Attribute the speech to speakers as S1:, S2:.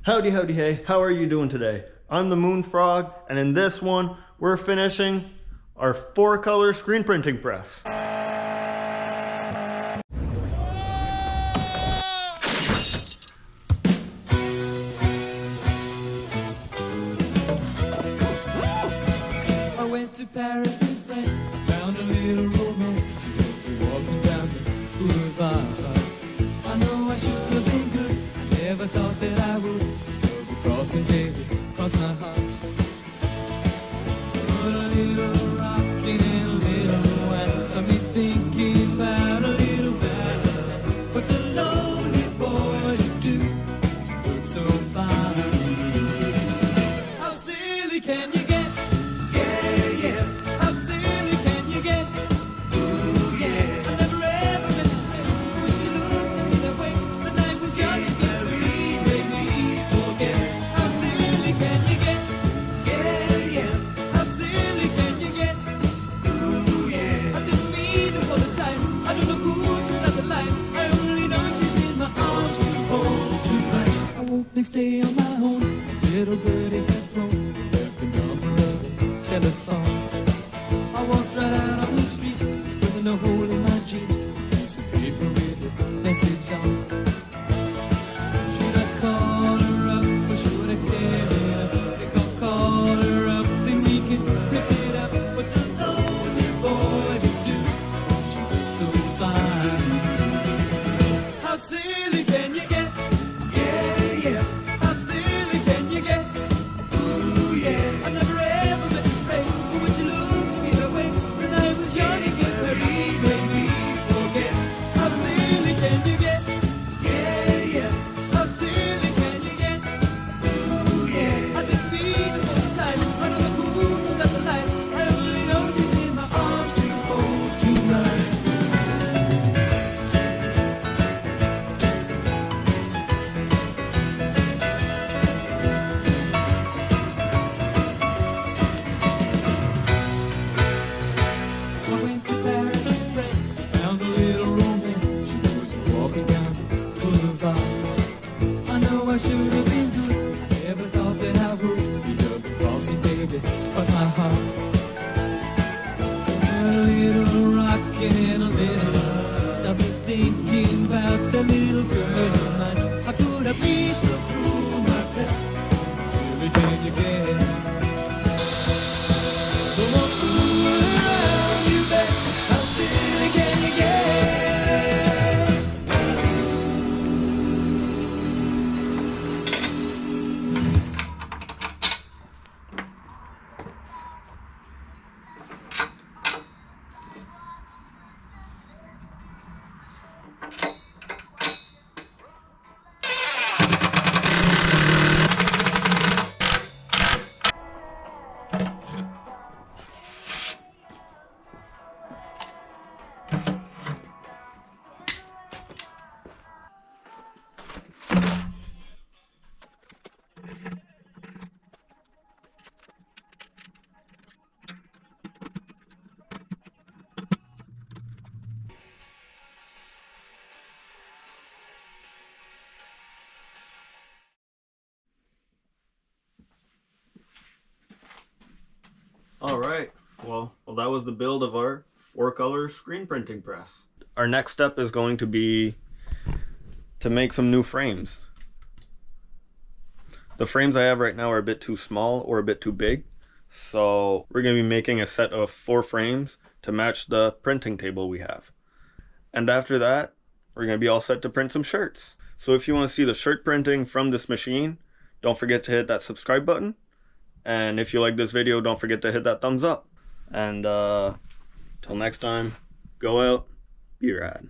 S1: Howdy, howdy, hey, how are you doing today? I'm the Moon Frog, and in this one, we're finishing our 4-color screen printing press.
S2: I went to Paris in France, I found a little romance. She was walking down the boulevard. I know I should have been good, I never thought that I would. Double crossing, baby, cross my heart. Put a little rockin' and a little wine, saw me thinking about a little Valentine. What's a lonely boy to do? She looks so fine. How silly can you get? How silly can you get? Ooh, yeah. I never ever meant to stay. I wish you looked at me that way. The night was young and very made me forget. How silly can you get? How silly can you get? Ooh, yeah. I didn't mean it all the time. I don't know who took out the line. I only know she's in my arms to hold tonight. I woke next day on my own. A little birdie had flown. Left the number of a telephone. I walked right out on the street, just putting a hole in my jeans, a piece of paper with a message on. Should I call her up or should I tear it up? I think I'll call her up, then we can rip it up. What's a lonely boy to do? She looks so fine. How silly can you get? How silly can you get? Ooh, yeah. I never ever meant to stray, but when she looked at me that way, when I was young and get very, made me forget. How silly can you get? How silly can you get? Ooh, yeah. I didn't mean it all the time. I don't know who took out the light. I only know she's in my arms to hold tonight. I went to Paris in France, found a little romance. She was walking down the boulevard. I know I should have been good, I never thought that I would. Be double crossing, baby, cross my heart. A little rockin' and a little stop me thinking about the little girl of mine. How could I be so cruel, my pet? Silly can you get? Come on, fool around, you bet. How silly can you get?
S1: Alright, well, that was the build of our 4-color screen printing press. Our next step is going to be to make some new frames. The frames I have right now are a bit too small or a bit too big, so we're going to be making a set of 4 frames to match the printing table we have. And after that, we're going to be all set to print some shirts. So if you want to see the shirt printing from this machine, don't forget to hit that subscribe button. And if you like this video, don't forget to hit that thumbs up. And till next time, go out, be rad.